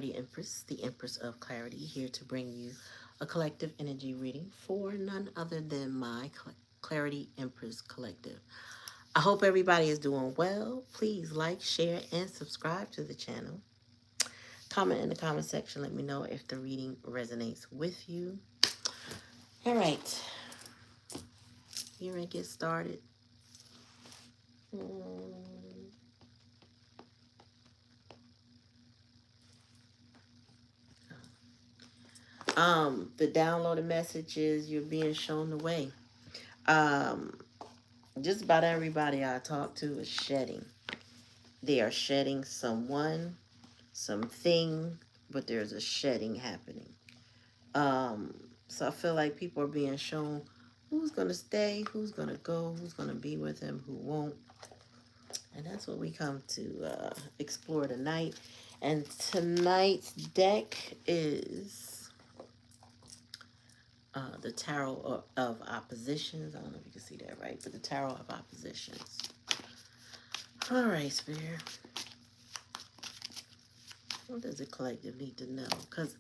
Empress, the Empress of Clarity, here to bring you a collective energy reading for none other than my Clarity Empress Collective. I hope everybody is doing well. Please like, share, and subscribe to the channel. Comment in the comment section. Let me know if the reading resonates with you. All right, here I get started. The downloaded messages, you're being shown the way. Um, just about everybody I talk to is shedding. They are shedding someone, something, but there's a shedding happening. So I feel like people are being shown who's gonna stay, who's gonna go, who's gonna be with him, who won't. And that's what we come to explore tonight. And tonight's deck is the Tarot of Oppositions. I don't know if you can see that right, but the Tarot of Oppositions. All right, Spirit. What does the collective need to know? Because,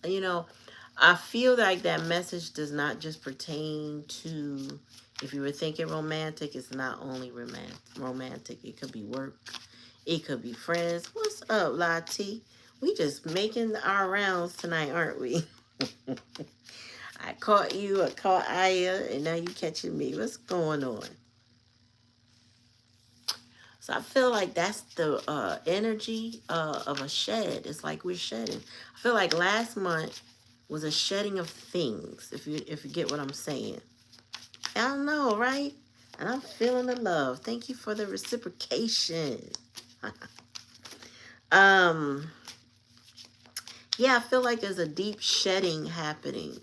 I feel like that message does not just pertain to, if you were thinking romantic, it's not only romantic. It could be work. It could be friends. What's up, Lati? We just making our rounds tonight, aren't we? I caught you, I caught Aya, and now you catching me. What's going on? So I feel like that's the energy of a shed. It's like we're shedding. I feel like last month was a shedding of things, if you get what I'm saying. I don't know, right? And I'm feeling the love. Thank you for the reciprocation. Yeah, I feel like there's a deep shedding happening.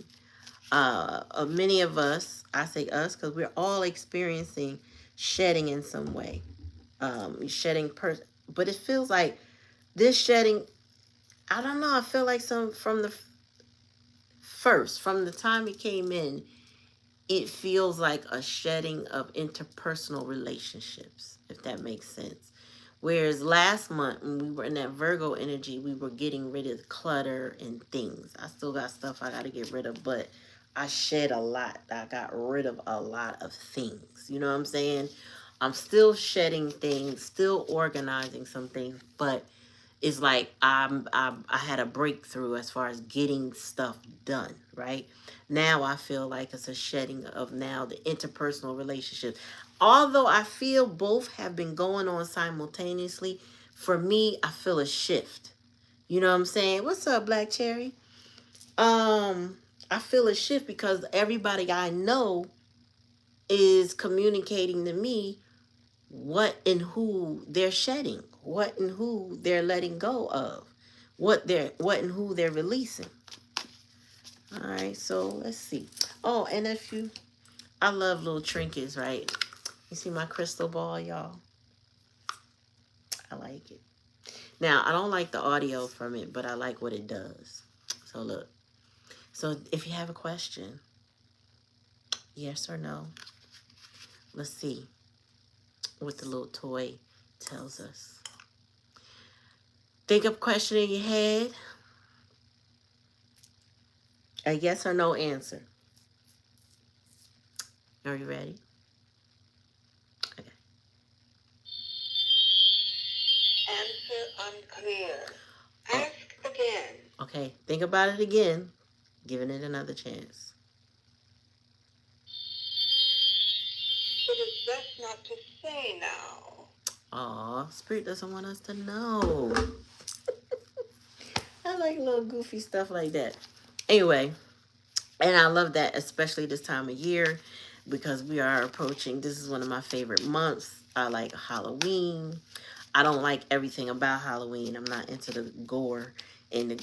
Many of us, I say us, because we're all experiencing shedding in some way. Shedding but it feels like this shedding, I don't know, I feel like from the time it came in, it feels like a shedding of interpersonal relationships, if that makes sense. Whereas last month, when we were in that Virgo energy, we were getting rid of clutter and things. I still got stuff I got to get rid of, but I shed a lot. I got rid of a lot of things. You know what I'm saying? I'm still shedding things, still organizing some things, but it's like I had a breakthrough as far as getting stuff done, right? Now I feel like it's a shedding of now the interpersonal relationships. Although I feel both have been going on simultaneously, for me, I feel a shift. You know what I'm saying? What's up, Black Cherry? I feel a shift because everybody I know is communicating to me what and who they're shedding, what and who they're letting go of, what and who they're releasing. All right, so let's see. Oh, and I love little trinkets, right? You see my crystal ball, y'all? I like it. Now, I don't like the audio from it, but I like what it does. So look. So if you have a question, yes or no, let's see what the little toy tells us. Think of a question in your head. A yes or no answer. Are you ready? Okay. Answer unclear. Ask again. Okay, think about it again. Giving it another chance. It is best not to say now. Aw, Spirit doesn't want us to know. I like little goofy stuff like that. Anyway, and I love that, especially this time of year, because we are approaching, this is one of my favorite months. I like Halloween. I don't like everything about Halloween. I'm not into the gore and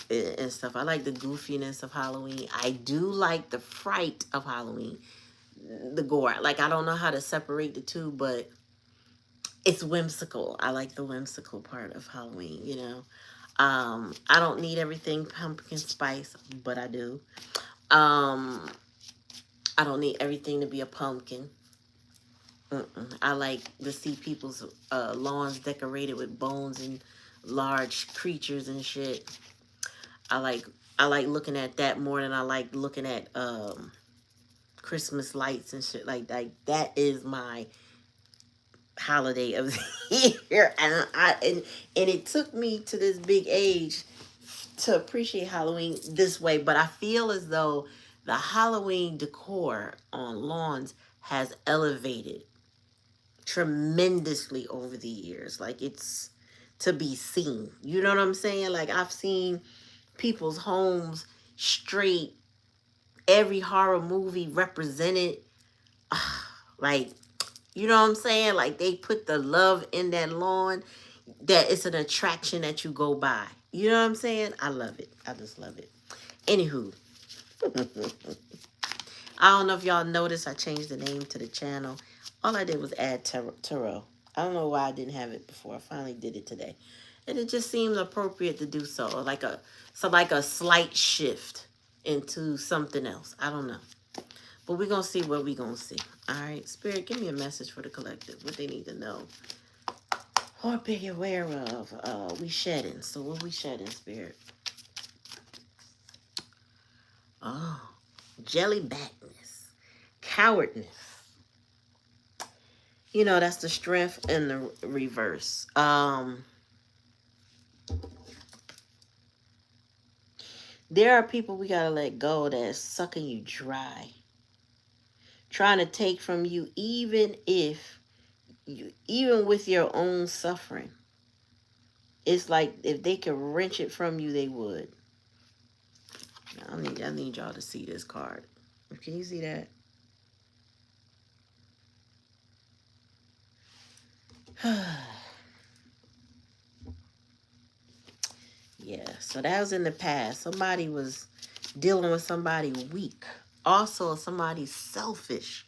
stuff. I like the goofiness of Halloween. I do like the fright of Halloween, the gore. Like, I don't know how to separate the two, but it's whimsical. I like the whimsical part of Halloween, you know. I don't need everything pumpkin spice, but I do. Um, I don't need everything to be a pumpkin. I like to see people's lawns decorated with bones and large creatures and shit. I like I like looking at that more than I like looking at Christmas lights and shit like that. That is my holiday of the year, and it took me to this big age to appreciate Halloween this way. But I feel as though the Halloween decor on lawns has elevated tremendously over the years. Like it's to be seen. You know what I'm saying? Like I've seen people's homes straight every horror movie represented. Like, you know what I'm saying? Like they put the love in that lawn that it's an attraction that you go by. You know what I'm saying? I love it. I just love it. Anywho, I don't know if y'all noticed I changed the name to the channel. All I did was add tarot. I don't know why I didn't have it before. I finally did it today. And it just seemed appropriate to do so. Like a slight shift into something else. I don't know. But we're going to see what we're going to see. All right. Spirit, give me a message for the collective. What they need to know. Or be aware of. We shedding. So what we shedding, Spirit? Oh. Jelly backness. Cowardness. You know, that's the strength in the reverse. There are people we got to let go that's sucking you dry. Trying to take from you even with your own suffering. It's like if they could wrench it from you, they would. I need y'all to see this card. Can you see that? Yeah, so that was in the past. Somebody was dealing with somebody weak. Also, somebody selfish.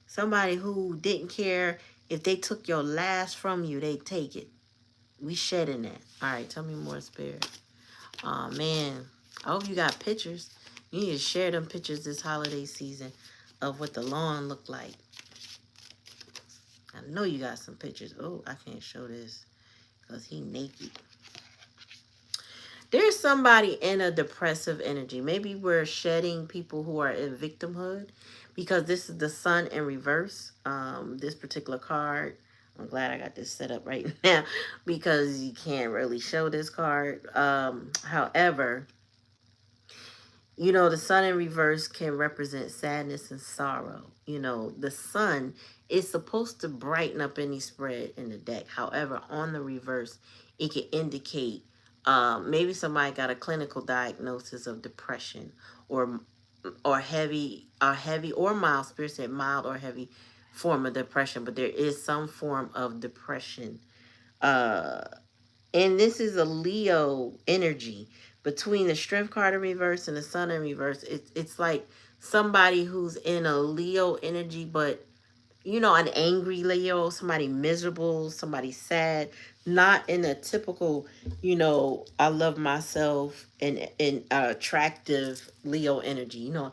Somebody who didn't care if they took your last from you, they take it. We shedding that. All right, tell me more, Spirit. Oh, man. I hope you got pictures. You need to share them pictures this holiday season of what the lawn looked like. I know you got some pictures. Oh, I can't show this because he naked. There's somebody in a depressive energy. Maybe we're shedding people who are in victimhood because this is the sun in reverse. This particular card. I'm glad I got this set up right now because you can't really show this card. However, you know, the sun in reverse can represent sadness and sorrow. You know, the sun is supposed to brighten up any spread in the deck. However, on the reverse, it can indicate maybe somebody got a clinical diagnosis of depression or heavy or mild. Spirit said mild or heavy form of depression, but there is some form of depression. And this is a Leo energy between the strength card in reverse and the sun in reverse. It's like somebody who's in a Leo energy, but you know, an angry Leo, somebody miserable, somebody sad, not in a typical, you know, I love myself and attractive Leo energy. You know,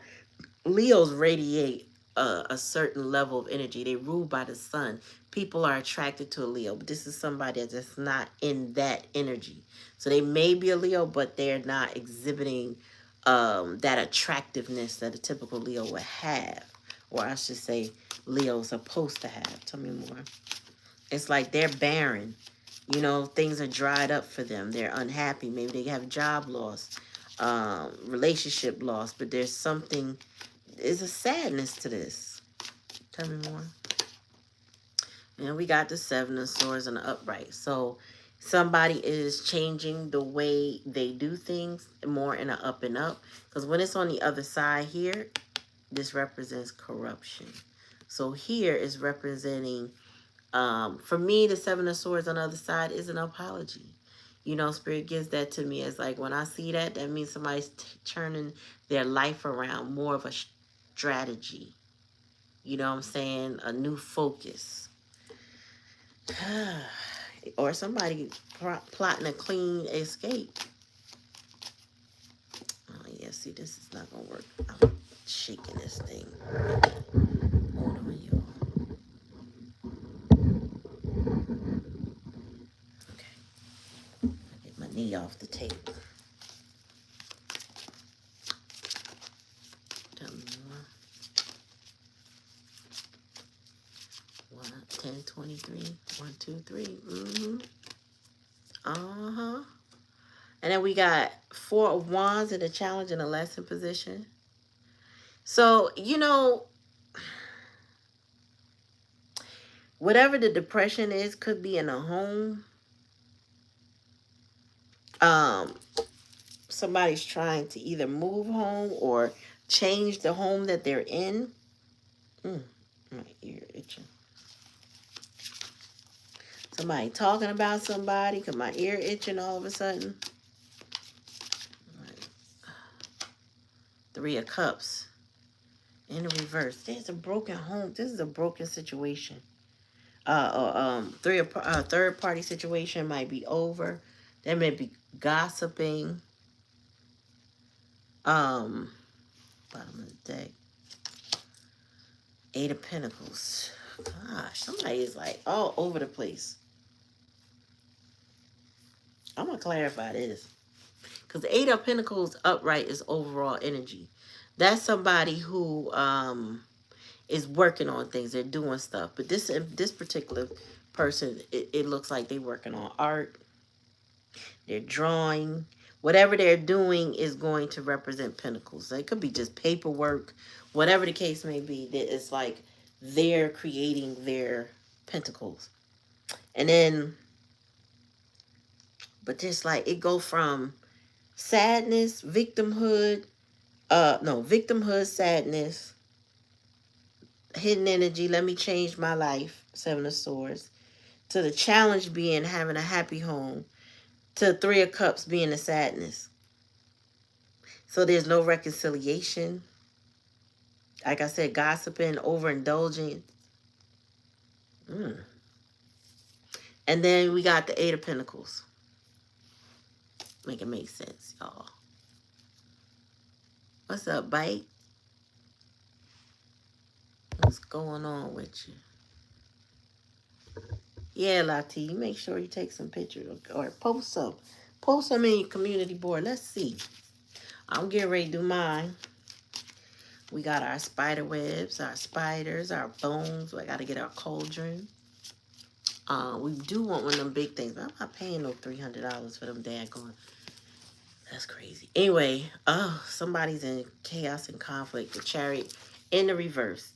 Leos radiate a certain level of energy. They rule by the sun. People are attracted to a Leo, but this is somebody that's not in that energy. So they may be a Leo, but they're not exhibiting that attractiveness that a typical Leo would have. Or I should say Leo's supposed to have. Tell me more. It's like they're barren. You know, things are dried up for them. They're unhappy. Maybe they have job loss, relationship loss, but there's something, there's a sadness to this. Tell me more. And we got the Seven of Swords and the upright. So somebody is changing the way they do things more in an up and up. Because when it's on the other side here, this represents corruption. So here is representing, for me, the Seven of Swords on the other side is an apology. You know, Spirit gives that to me as like, when I see that, that means somebody's turning their life around, more of a strategy. You know what I'm saying? A new focus. Or somebody plotting a clean escape. Oh, yeah, see, this is not going to work. I'm shaking this thing. Hold on, y'all. Okay. Get my knee off the table. 10, 23. 1, 2, 3. Mm-hmm. Uh-huh. And then we got 4 of Wands in a challenge and a lesson position. So, whatever the depression is, could be in a home. Um, Somebody's trying to either move home or change the home that they're in. My ear itching. Somebody talking about somebody. Cause my ear itching all of a sudden. Right. 3 of Cups in the reverse. There's a broken home. This is a broken situation. Third party situation might be over. There may be gossiping. Bottom of the deck. 8 of Pentacles. Gosh, somebody is like all over the place. I'm gonna clarify this because the 8 of Pentacles upright is overall energy. That's somebody who is working on things. They're doing stuff, but this particular person, it looks like they're working on art. They're drawing. Whatever they're doing is going to represent Pentacles. So it could be just paperwork, whatever the case may be. That it's like they're creating their Pentacles, and then, but just like it go from sadness, victimhood, victimhood, sadness, hidden energy. Let me change my life. 7 of Swords. To the challenge being having a happy home. To 3 of Cups being the sadness. So there's no reconciliation. Like I said, gossiping, overindulging. And then we got the 8 of Pentacles. Make it make sense, y'all. What's up, Bite? What's going on with you? Yeah, Lati, make sure you take some pictures or post some. Post them in your community board. Let's see. I'm getting ready to do mine. We got our spider webs, our spiders, our bones. I got to get our cauldron. We do want one of them big things, but I'm not paying no $300 for them daggone. That's crazy. Anyway, somebody's in chaos and conflict. The Chariot in the reverse.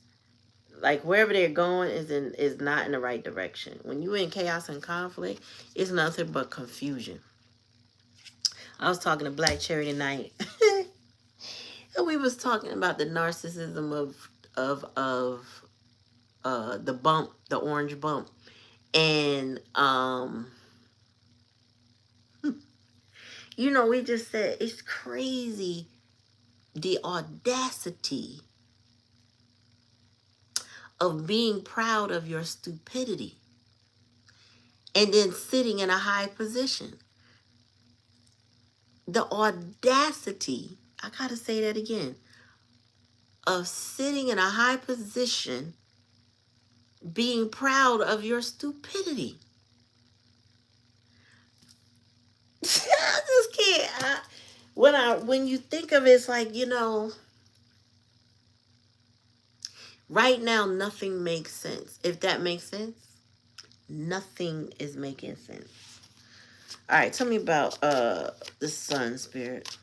Like wherever they're going is not in the right direction. When you're in chaos and conflict, it's nothing but confusion. I was talking to Black Cherry tonight. And we was talking about the narcissism of the bump, the orange bump. And we just said it's crazy the audacity of being proud of your stupidity and then sitting in a high position. The audacity, I gotta say that again, of sitting in a high position, being proud of your stupidity. I just can't. When you think of it, it's like, right now nothing makes sense. If that makes sense, nothing is making sense. All right, tell me about the Sun, Spirit.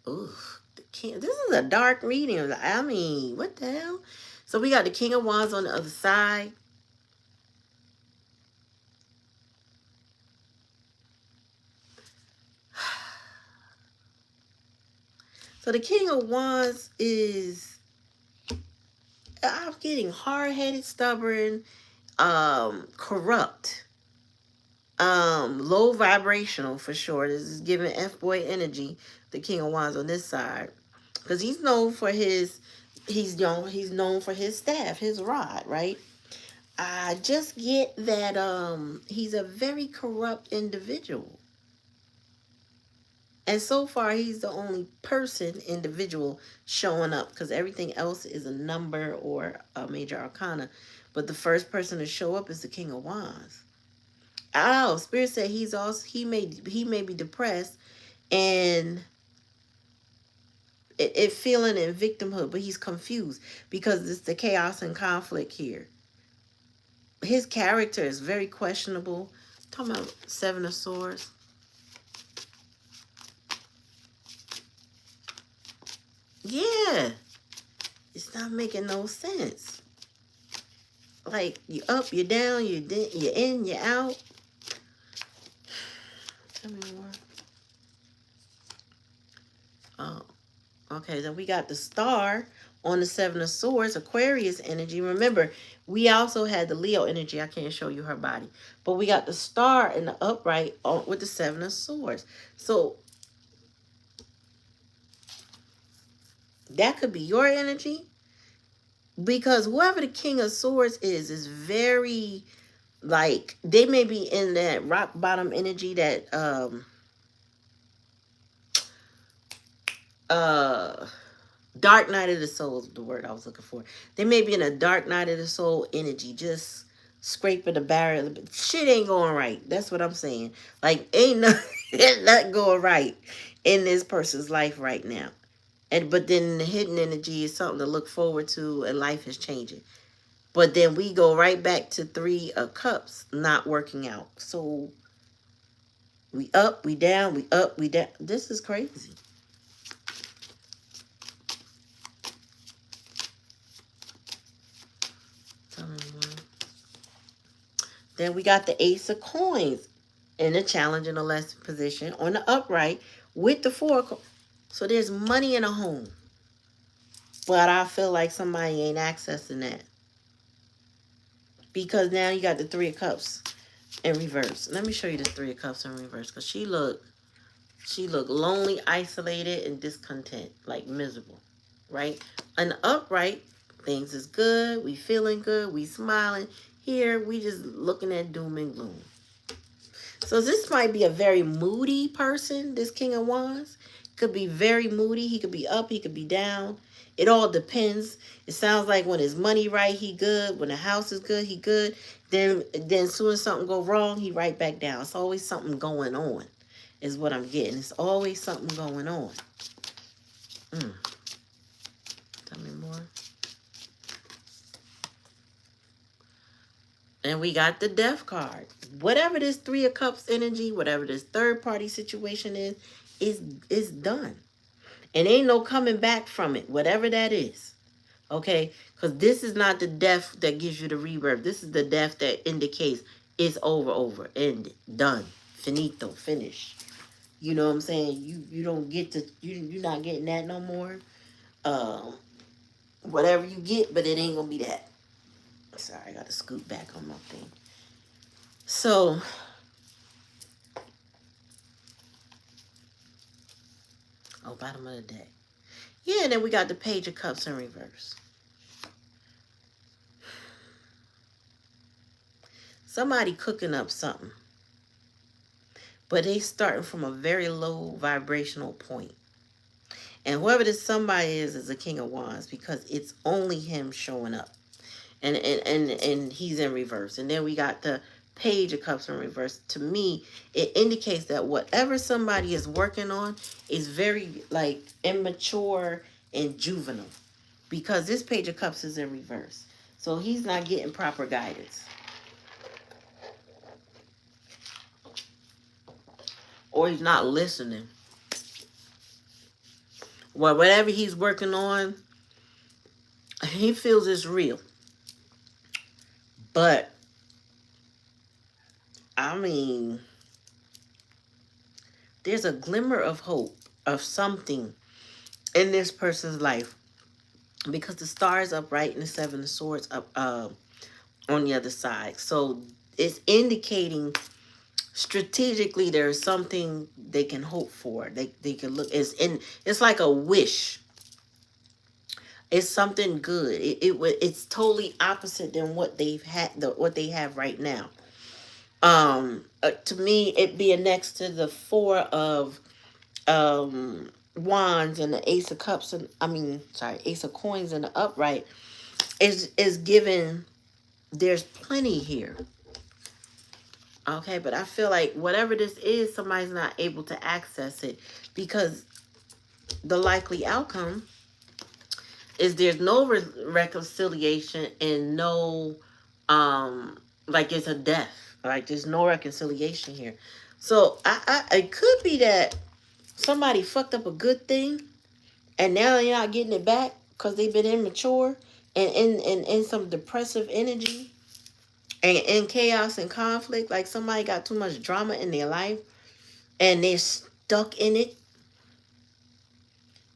Ooh, the King. This is a dark reading. I mean, what the hell? So we got the King of Wands on the other side. So the King of Wands is, I'm getting hard-headed, stubborn, corrupt, low vibrational for sure. This is giving F-boy energy. The King of Wands on this side, because he's known for his, he's known for his staff, his rod, right? I just get that he's a very corrupt individual. And so far, he's the only individual showing up, because everything else is a number or a major arcana. But the first person to show up is the King of Wands. Oh, Spirit said he may be depressed, and it feeling in victimhood, but he's confused because it's the chaos and conflict here. His character is very questionable. Talking about Seven of Swords. Yeah, it's not making no sense. Like, you up, you down, you in, you out. Tell me more. Oh, okay. Then we got the star on the Seven of Swords, Aquarius energy. Remember, we also had the Leo energy. I can't show you her body, but we got the star in the upright with the Seven of Swords. So that could be your energy, because whoever the King of Swords is very, like, they may be in that rock bottom energy, that uh dark night of the soul is the word I was looking for. They may be in a dark night of the soul energy, just scraping the barrier. Shit ain't going right. That's what I'm saying. Like, ain't nothing going right in this person's life right now. And but then the hidden energy is something to look forward to, and life is changing. But then we go right back to Three of Cups not working out. So we up, we down, we up, we down. This is crazy. Tell me more. Then we got the Ace of Coins in the challenge in a lesson position on the upright with the Four. So there's money in a home. But I feel like somebody ain't accessing that. Because now you got the Three of Cups in reverse. Let me show you the Three of Cups in reverse. Because she looked lonely, isolated, and discontent. Like miserable. Right? On the upright, things is good. We feeling good. We smiling. Here, we just looking at doom and gloom. So this might be a very moody person, this King of Wands. Could be very moody. He could be up, he could be down. It all depends. It sounds like when his money right, he good. When the house is good, he good. Then as soon as something go wrong, he right back down. It's always something going on, is what I'm getting. It's always something going on. Tell me more. And we got the Death card. Whatever this Three of Cups energy, whatever this third party situation is done. And ain't no coming back from it, whatever that is. Okay? Because this is not the death that gives you the rebirth. This is the death that indicates it's over, ended, done, finito, finished. You know what I'm saying? You don't get to, you're not getting that no more. Whatever you get, but it ain't gonna be that. Sorry, I gotta scoot back on my thing. So, bottom of the deck. Yeah, and then we got the Page of Cups in reverse. Somebody cooking up something. But they starting from a very low vibrational point. And whoever this somebody is a King of Wands, because it's only him showing up. And he's in reverse. And then we got the Page of Cups in reverse. To me, it indicates that whatever somebody is working on is very, like, immature and juvenile. Because this Page of Cups is in reverse. So he's not getting proper guidance. Or he's not listening. Well, whatever he's working on, he feels it's real. But, I mean, there's a glimmer of hope of something in this person's life. Because the star is upright and the Seven of Swords up on the other side. So it's indicating strategically there's something they can hope for. They can look. It's like a wish. It's something good. It's totally opposite than what they've had. What they have right now. To me, it being next to the Four of Wands and the Ace of Cups, and Ace of Coins in the upright is given. There's plenty here. Okay, but I feel like whatever this is, somebody's not able to access it because the likely outcome is there's no reconciliation and no, like it's a death. Like there's no reconciliation here. So it could be that somebody fucked up a good thing and now you're not getting it back because they've been immature and in some depressive energy and in chaos and conflict. Like somebody got too much drama in their life and they're stuck in it,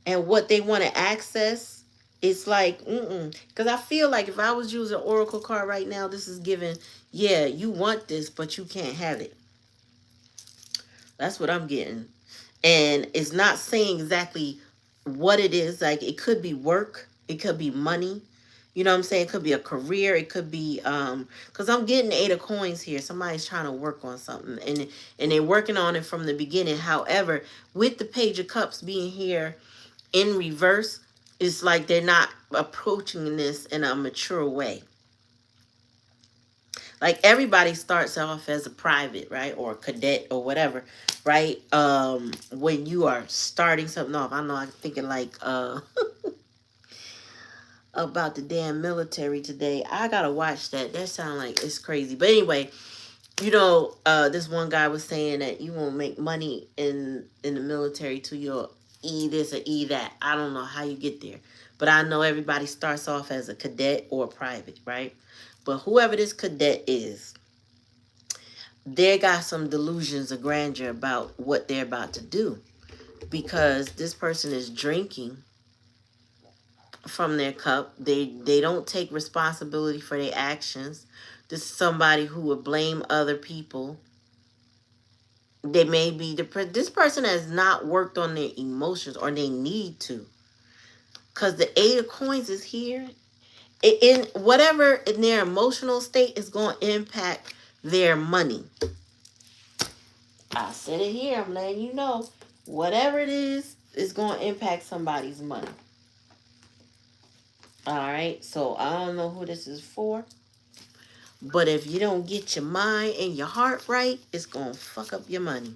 and what they want to access, it's like, because I feel like if I was using an oracle card right now, this is giving, yeah, you want this but you can't have it. That's what I'm getting. And it's not saying exactly what it is. Like it could be work, it could be money, you know what I'm saying, it could be a career, it could be because I'm getting 8 of coins here. Somebody's trying to work on something and they're working on it from the beginning. However, with the page of cups being here in reverse, it's like they're not approaching this in a mature way. Like everybody starts off as a private, right, or a cadet or whatever, right? When you are starting something off, I know I'm thinking like about the damn military today. I gotta watch that. That sounds like it's crazy. But anyway, you know, this one guy was saying that you won't make money in the military till you're E this or E that. I don't know how you get there, but I know everybody starts off as a cadet or a private, right? But whoever this cadet is, they got some delusions of grandeur about what they're about to do, because this person is drinking from their cup. They don't take responsibility for their actions. This is somebody who would blame other people. They may be this person has not worked on their emotions, or they need to, because the 8 of coins is here. In whatever in their emotional state is going to impact their money. I said it here. I'm letting you know. Whatever it is going to impact somebody's money. All right. So I don't know who this is for. But if you don't get your mind and your heart right, it's going to fuck up your money.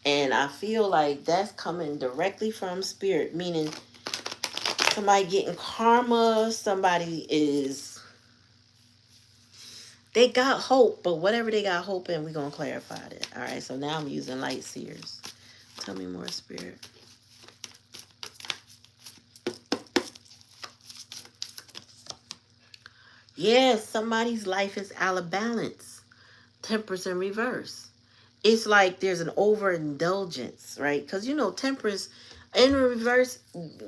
And I feel like that's coming directly from spirit, meaning somebody getting karma, somebody is, they got hope, but whatever they got hope in, we're going to clarify that. All right, so now I'm using light seers. Tell me more, spirit. Yes, somebody's life is out of balance. Temperance in reverse. It's like there's an overindulgence, right? Because, you know, temperance in reverse,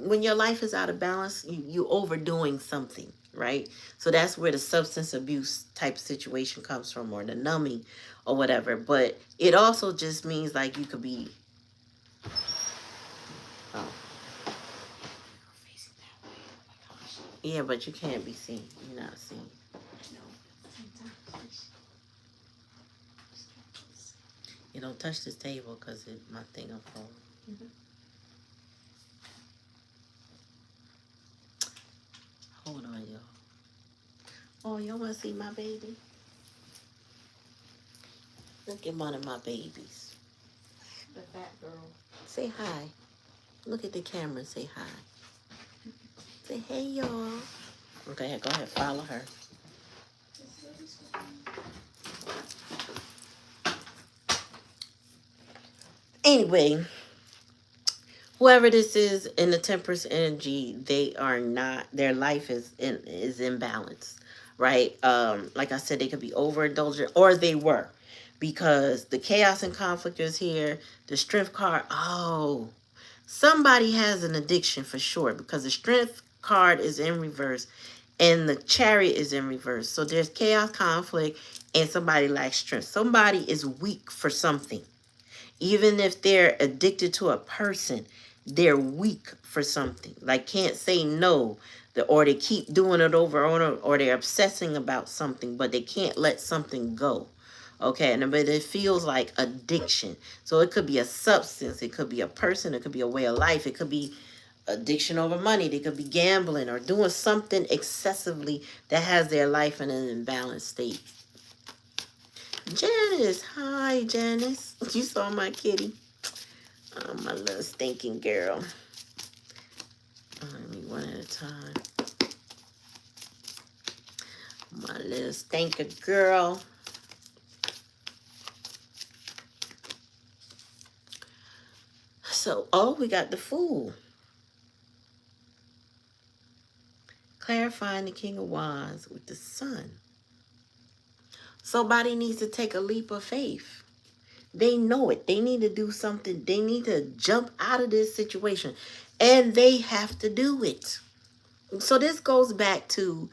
when your life is out of balance, you overdoing something, right? So that's where the substance abuse type situation comes from, or the numbing or whatever. But it also just means like you could be, oh, yeah, but you can't be seen. You're not seen. You don't touch this table because my thing will fall. Hold on, y'all. Oh, y'all want to see my baby? Look at one of my babies. The fat girl. Say hi. Look at the camera and say hi. Say hey, y'all. Okay, go ahead. Follow her. Anyway, whoever this is in the temperance energy, they are not, their life is in balance, right? Like I said, they could be overindulgent, or they were, because the chaos and conflict is here. The strength card, oh, somebody has an addiction for sure, because the strength card is in reverse and the chariot is in reverse. So there's chaos, conflict, and somebody lacks strength. Somebody is weak for something. Even if they're addicted to a person, they're weak for something. Like can't say no, or they keep doing it over and over, or they're obsessing about something, but they can't let something go. Okay, but it feels like addiction. So it could be a substance, it could be a person, it could be a way of life, it could be addiction over money, they could be gambling or doing something excessively that has their life in an imbalanced state. Janice, hi Janice. You saw my kitty. My little stinking girl. Let me one at a time. My little stinker girl. So, oh, we got the Fool. Clarifying the King of Wands with the Sun. Somebody needs to take a leap of faith. They know it. They need to do something. They need to jump out of this situation. And they have to do it. So this goes back to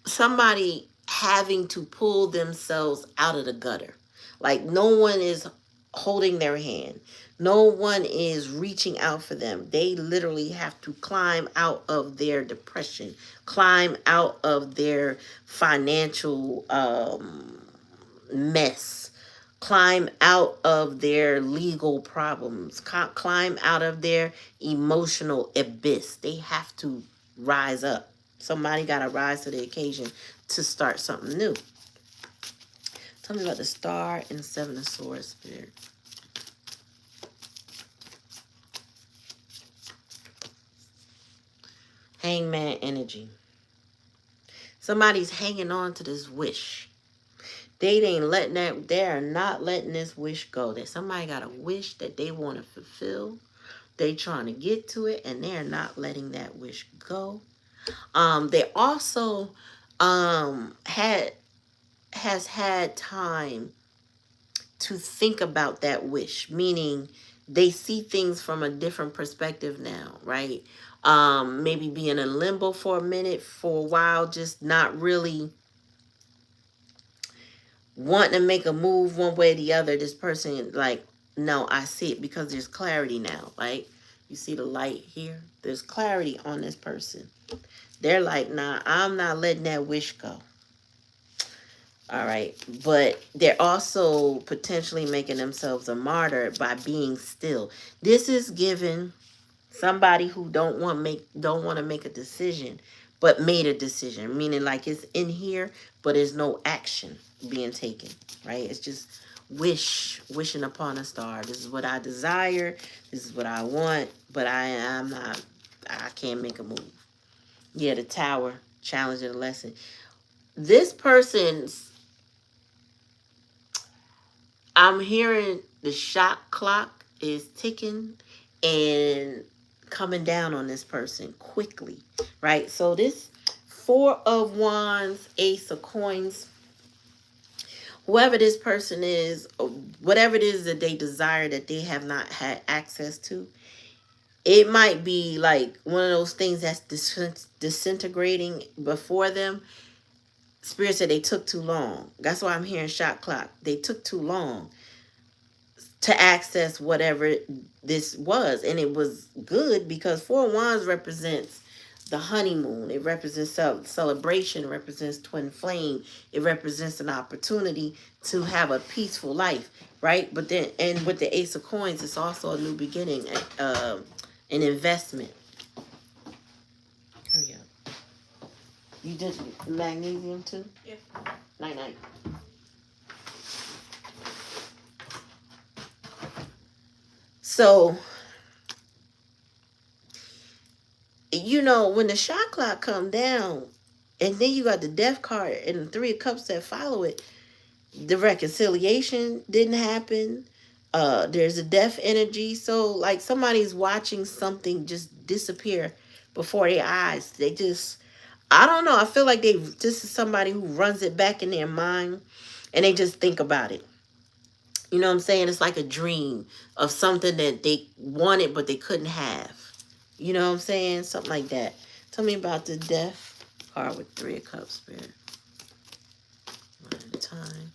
somebody having to pull themselves out of the gutter. Like no one is holding their hand. No one is reaching out for them. They literally have to climb out of their depression, climb out of their financial mess, climb out of their legal problems, climb out of their emotional abyss. They have to rise up. Somebody got to rise to the occasion to start something new. Tell me about the Star and Seven of Swords, Spirit. Hangman energy. Somebody's hanging on to this wish. They are not letting this wish go. That somebody got a wish that they want to fulfill. They trying to get to it and they're not letting that wish go. They also has had time to think about that wish, meaning they see things from a different perspective now, right? Maybe being in limbo for a minute, for a while, just not really wanting to make a move one way or the other. This person, like, no, I see it because there's clarity now, right? You see the light here? There's clarity on this person. They're like, nah, I'm not letting that wish go. All right. But they're also potentially making themselves a martyr by being still. This is given somebody who don't want to make a decision, but made a decision. Meaning like it's in here, but there's no action being taken. Right? It's just wishing upon a star. This is what I desire. This is what I want. But I can't make a move. Yeah, the Tower, challenging a lesson. This person's, I'm hearing the shot clock is ticking and coming down on this person quickly, right? So this Four of Wands, Ace of Coins, whoever this person is, whatever it is that they desire that they have not had access to, it might be like one of those things that's disintegrating before them. Spirit said they took too long. That's why I'm hearing shot clock. They took too long to access whatever this was. And it was good because Four of Wands represents the honeymoon. It represents celebration. It represents twin flame. It represents an opportunity to have a peaceful life, right? But then, and with the Ace of Coins, it's also a new beginning, an investment. Hurry up. You did magnesium too? Yeah. Night night. So, you know, when the shot clock come down, and then you got the death card and the Three of Cups that follow it, the reconciliation didn't happen. There's a death energy. So, like, somebody's watching something just disappear before their eyes. They just, I don't know. I feel like this is somebody who runs it back in their mind and they just think about it. You know what I'm saying? It's like a dream of something that they wanted but they couldn't have. You know what I'm saying? Something like that. Tell me about the death card with Three of Cups, Spirit. One at a time.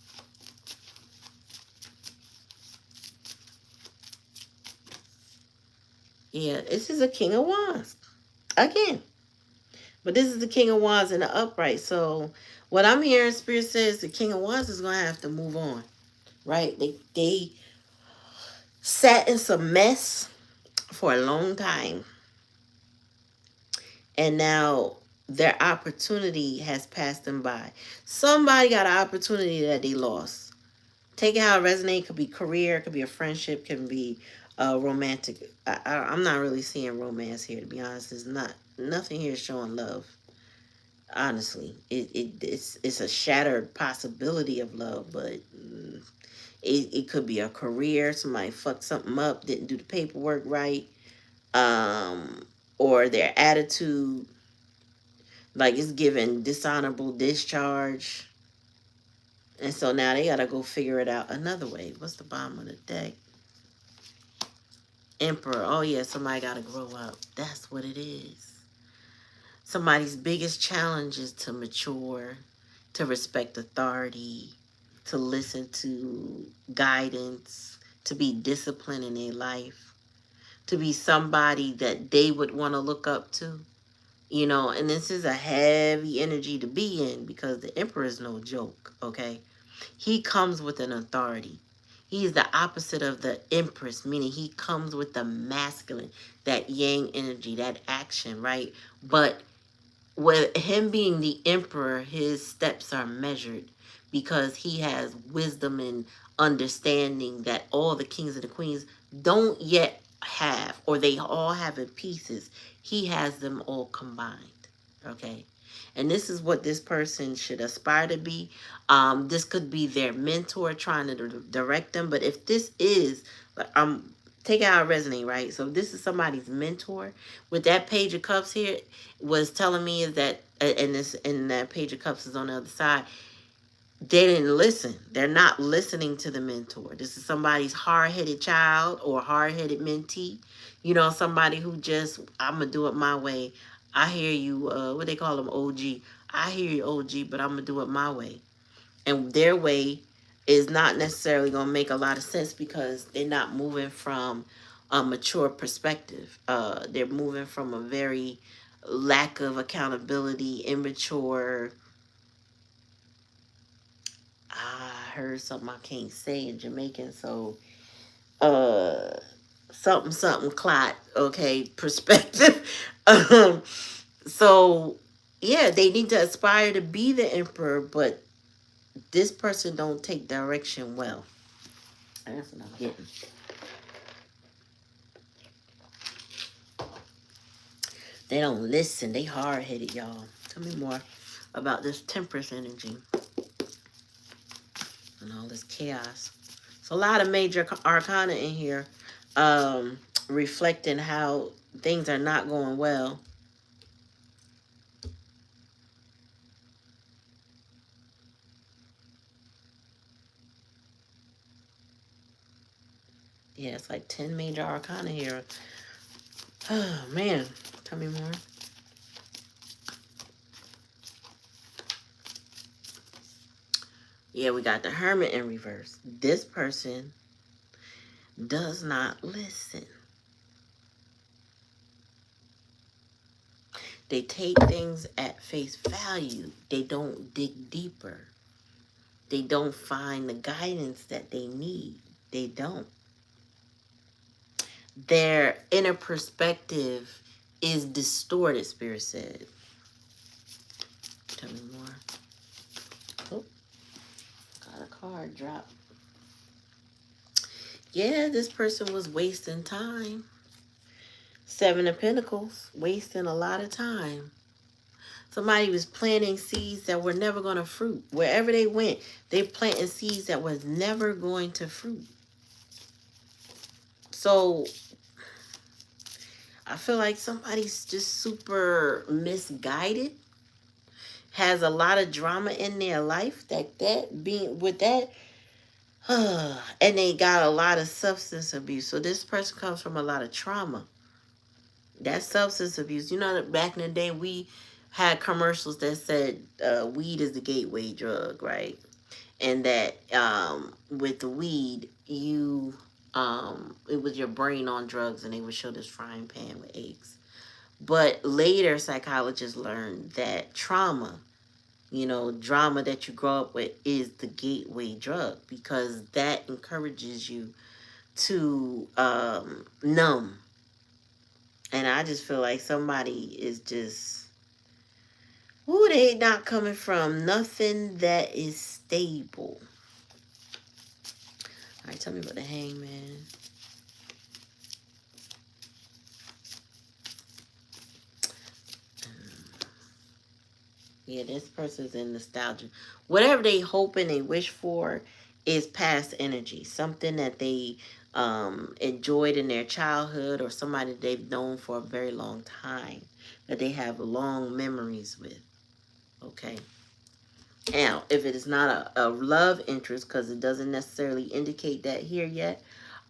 Yeah, this is a King of Wands. Again. But this is the King of Wands in the upright. So what I'm hearing, Spirit says the King of Wands is going to have to move on. Right? They sat in some mess for a long time. And now their opportunity has passed them by. Somebody got an opportunity that they lost. Take it how it resonates. Could be career, could be a friendship, can be romantic. I'm not really seeing romance here, to be honest. It's not nothing here showing love. Honestly, it's a shattered possibility of love, but it could be a career. Somebody fucked something up, didn't do the paperwork right, um, or their attitude, like it's given dishonorable discharge, and so now they gotta go figure it out another way. What's the bottom of the deck? Emperor. Oh yeah, somebody gotta grow up. That's what it is. Somebody's biggest challenge is to mature, to respect authority, to listen to guidance, to be disciplined in their life, to be somebody that they would want to look up to. You know, and this is a heavy energy to be in because the emperor is no joke, okay? He comes with an authority. He is the opposite of the empress, meaning he comes with the masculine, that yang energy, that action, right? But with him being the emperor, his steps are measured because he has wisdom and understanding that all the kings and the queens don't yet have, or they all have in pieces. He has them all combined. Okay. And this is what this person should aspire to be. This could be their mentor trying to direct them. But if this is, take out resonate, right? So if this is somebody's mentor, with that page of cups here, was telling me is that, and that page of cups is on the other side, they didn't listen. They're not listening to the mentor. This is somebody's hard-headed child or hard-headed mentee. You know, somebody who just, I'm going to do it my way. I hear you, what they call them, OG. I hear you, OG, but I'm going to do it my way. And their way is not necessarily going to make a lot of sense because they're not moving from a mature perspective. They're moving from a very lack of accountability, immature. I heard something I can't say in Jamaican, so uh something something clot, okay, perspective. um so yeah, they need to aspire to be the emperor, but this person don't take direction well. That's what I'm getting. They don't listen. They hard headed, y'all. Tell me more about this temperance energy and all this chaos. So a lot of major arcana in here, um, reflecting how things are not going well. Yeah, it's like 10 major arcana here. Oh, man. Tell me more. Yeah, we got the Hermit in reverse. This person does not listen. They take things at face value. They don't dig deeper. They don't find the guidance that they need. They don't. Their inner perspective is distorted, Spirit said. Tell me more. Oh, got a card drop. Yeah, this person was wasting time. Seven of Pentacles, wasting a lot of time. Somebody was planting seeds that were never going to fruit. Wherever they went, they planted seeds that was never going to fruit. So I feel like somebody's just super misguided, has a lot of drama in their life, that being with that, and they got a lot of substance abuse. So this person comes from a lot of trauma. That's substance abuse. You know that back in the day we had commercials that said weed is the gateway drug, right? And that with the weed, it was your brain on drugs, and they would show this frying pan with eggs. But later, psychologists learned that trauma, drama that you grow up with, is the gateway drug because that encourages you to numb. And I just feel like somebody is just, ooh, they not coming from nothing that is stable. All right, tell me about the hangman. Yeah, this person's in nostalgia. Whatever they hope and they wish for is past energy. Something that they enjoyed in their childhood or somebody they've known for a very long time that they have long memories with. Okay. Now, if it is not a love interest, because it doesn't necessarily indicate that here yet,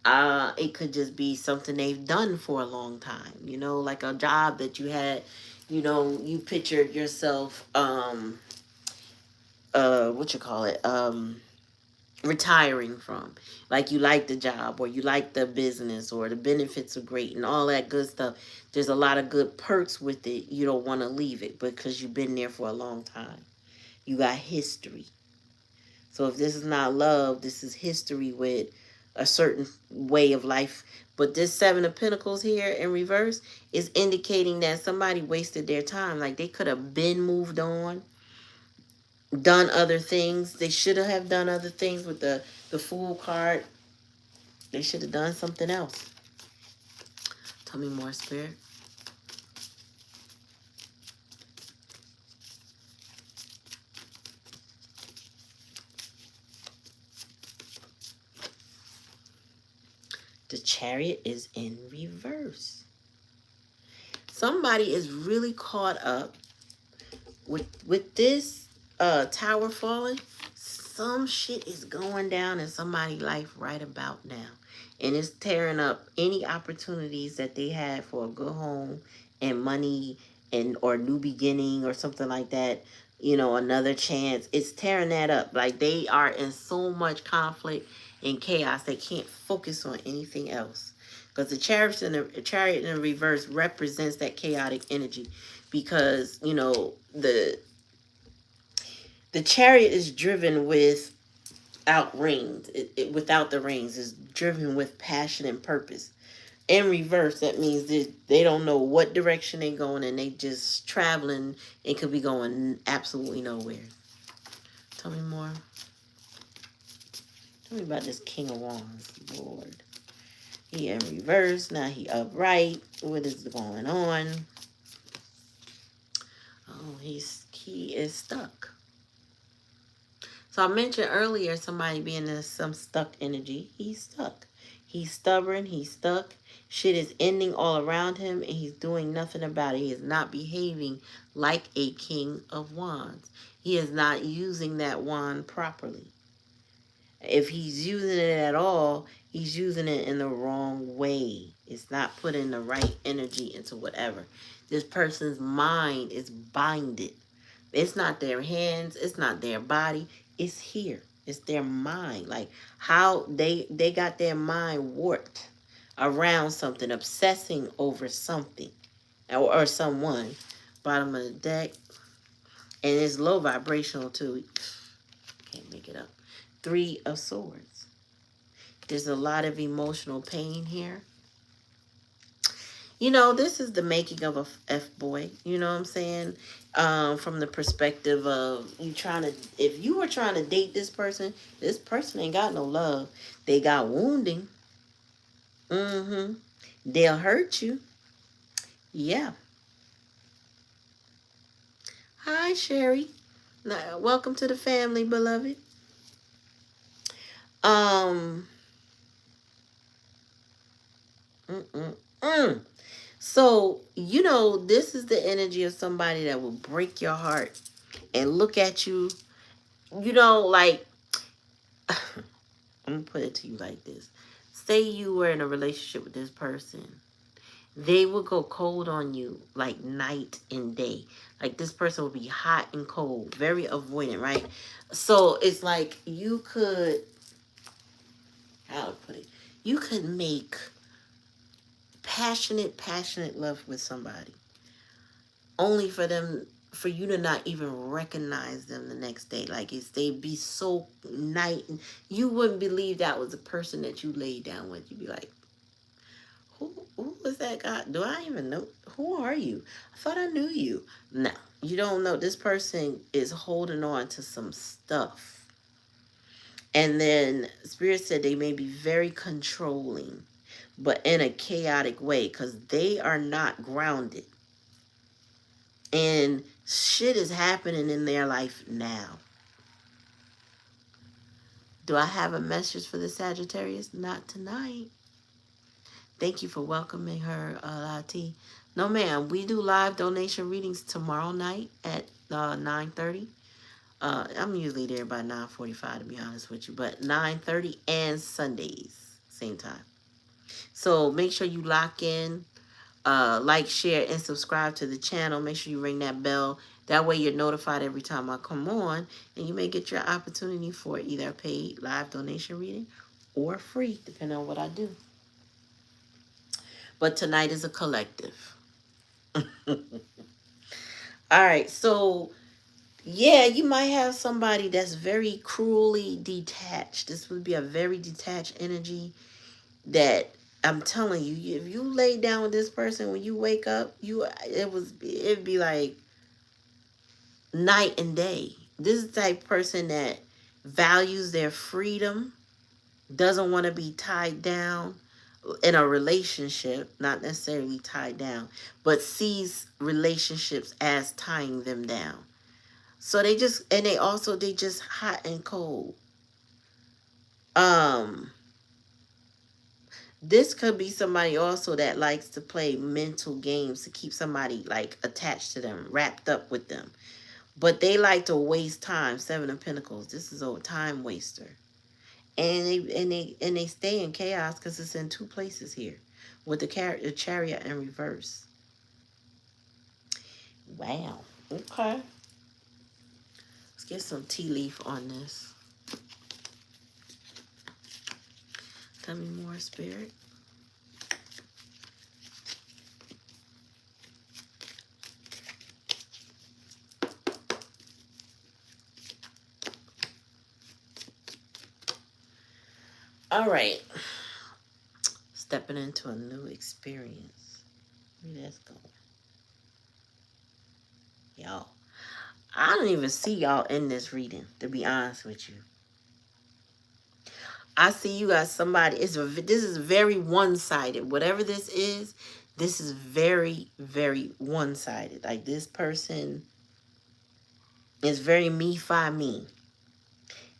it could just be something they've done for a long time. You know, like a job that you had. You know, you pictured yourself, what you call it, retiring from. Like you like the job or you like the business or the benefits are great and all that good stuff. There's a lot of good perks with it. You don't want to leave it because you've been there for a long time. You got history. So if this is not love, this is history with a certain way of life. But this Seven of Pentacles here in reverse is indicating that somebody wasted their time. Like they could have been moved on, done other things. They should have done other things with the Fool card. They should have done something else. Tell me more, Spirit. The Chariot is in reverse. Somebody is really caught up with this tower falling. Some shit is going down in somebody's life right about now, and it's tearing up any opportunities that they had for a good home and money and or new beginning or something like that. You know, another chance. It's tearing that up. Like they are in so much conflict and chaos they can't focus on anything else. Because chariot in the reverse represents that chaotic energy, because you know the chariot is driven without rings. Without the rings, is driven with passion and purpose. In reverse, that means that they don't know what direction they're going and they just traveling and could be going absolutely nowhere. Tell me more. Tell me about this King of Wands, Lord. He in reverse, now he upright. What is going on? Oh, he is stuck. So I mentioned earlier somebody being in some stuck energy. He's stuck. He's stubborn. He's stuck. Shit is ending all around him and he's doing nothing about it. He is not behaving like a King of Wands. He is not using that wand properly. If he's using it at all, he's using it in the wrong way. It's not putting the right energy into whatever. This person's mind is binded. It's not their hands. It's not their body. It's here. It's their mind. Like how they got their mind warped around something, obsessing over something or someone. Bottom of the deck. And it's low vibrational too. Can't make it up. Three of Swords. There's a lot of emotional pain here. You know, this is the making of a F-boy. You know what I'm saying? From the perspective of you trying to, if you were trying to date this person ain't got no love. They got wounding. Mm-hmm. They'll hurt you. Yeah. Hi, Sherry. Now, welcome to the family, beloved. Um. Mm-mm-mm. So, you know, this is the energy of somebody that will break your heart and look at you, you know, like, I'm going to put it to you like this. Say you were in a relationship with this person. They will go cold on you like night and day. Like this person will be hot and cold, very avoidant, right? So it's like you could, how to put it, you could make passionate love with somebody only for you to not even recognize them the next day. Like it's they'd be so night and you wouldn't believe that was the person that you laid down with. You'd be like, who was that guy? Do I even know? Who are you? I thought I knew you. No, you don't know. This person is holding on to some stuff. And then Spirit said they may be very controlling, but in a chaotic way because they are not grounded. And shit is happening in their life now. Do I have a message for the Sagittarius? Not tonight. Thank you for welcoming her, Lati. No, ma'am. We do live donation readings tomorrow night at 9:30. I'm usually there by 9:45 to be honest with you, but 9:30 and Sundays, same time. So make sure you lock in, like, share, and subscribe to the channel. Make sure you ring that bell. That way you're notified every time I come on, and you may get your opportunity for either a paid live donation reading or free, depending on what I do. But tonight is a collective. All right, so yeah, you might have somebody that's very cruelly detached. This would be a very detached energy that I'm telling you, if you lay down with this person when you wake up, it'd be like night and day. This is the type of person that values their freedom, doesn't want to be tied down in a relationship, not necessarily tied down, but sees relationships as tying them down. So they just hot and cold. Um this could be somebody also that likes to play mental games to keep somebody like attached to them, wrapped up with them. But they like to waste time. Seven of Pentacles. This is a time waster. And they stay in chaos because it's in two places here, with the Chariot in reverse. Wow. Okay. Let's get some tea leaf on this. Tell me more, Spirit. All right. Stepping into a new experience. Where that's going? Y'all. I don't even see y'all in this reading, to be honest with you. I see you got somebody. This is very one-sided. Whatever this is very, very one-sided. Like this person is very me.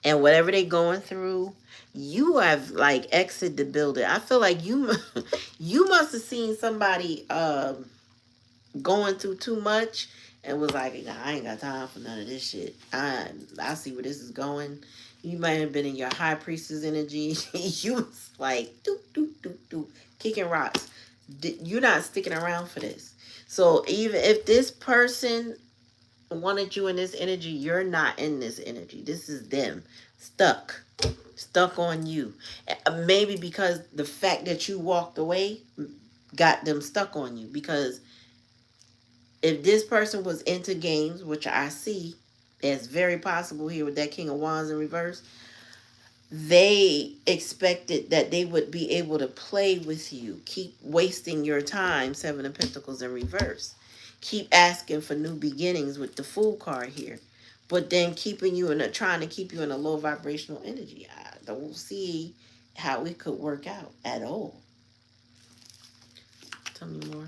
And whatever they going through, you have like exited the building. I feel like you must have seen somebody going through too much and was like, nah, I ain't got time for none of this shit. I see where this is going. You might have been in your high priestess energy. You was like, doop, doop, doop, doop, kicking rocks. You're not sticking around for this. So even if this person wanted you in this energy, you're not in this energy. This is them stuck on you. Maybe because the fact that you walked away got them stuck on you, because if this person was into games, which I see as very possible here with that King of Wands in reverse, they expected that they would be able to play with you, keep wasting your time, Seven of Pentacles in reverse, keep asking for new beginnings with the Fool card here, but then trying to keep you in a low vibrational energy. I don't see how it could work out at all. Tell me more.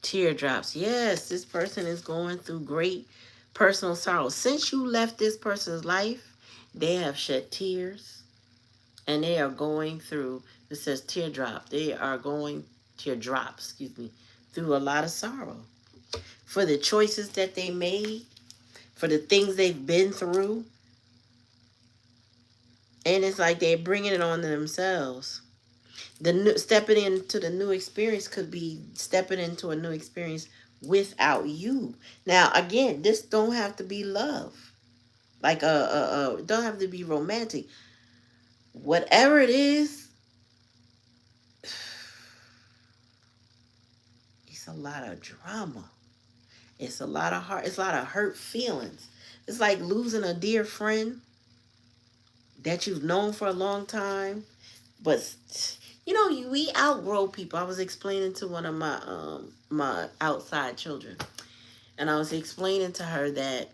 Teardrops. Yes, this person is going through great personal sorrow. Since you left this person's life, they have shed tears and they are going through, it says teardrop. They are going, teardrops, excuse me, through a lot of sorrow for the choices that they made, for the things they've been through. And it's like they're bringing it on to themselves. Stepping into the new experience could be stepping into a new experience without you. Now, again, this don't have to be love. Like don't have to be romantic. Whatever it is, it's a lot of drama. It's a lot of heart. It's a lot of hurt feelings. It's like losing a dear friend that you've known for a long time, but we outgrow people. I was explaining to one of my outside children, and I was explaining to her that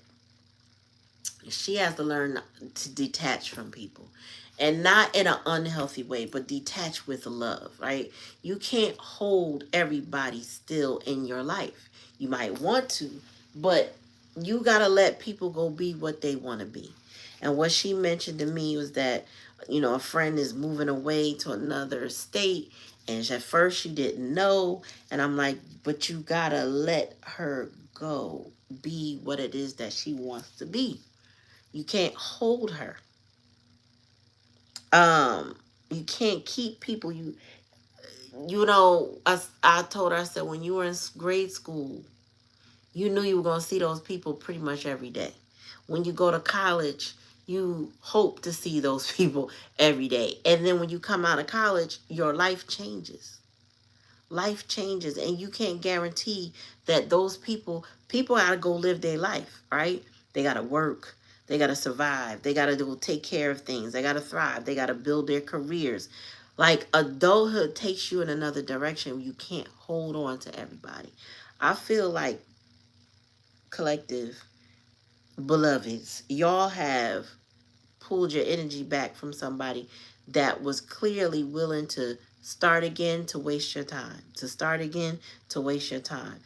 she has to learn to detach from people, and not in an unhealthy way, but detach with love, right? You can't hold everybody still in your life. You might want to, but you got to let people go be what they want to be. And what she mentioned to me was that a friend is moving away to another state, and at first she didn't know, and I'm like, but you got to let her go be what it is that she wants to be. You can't hold her. Um, you can't keep people. I told her, I said, when you were in grade school, you knew you were gonna see those people pretty much every day. When you go to college, you hope to see those people every day. And then when you come out of college, your life changes. Life changes, and you can't guarantee that those people gotta go live their life, right? They gotta work, they gotta survive, they gotta take care of things, they gotta thrive, they gotta build their careers. Like, adulthood takes you in another direction. You can't hold on to everybody. I feel like, collective beloveds, y'all have pulled your energy back from somebody that was clearly willing to start again to waste your time, to start again to waste your time.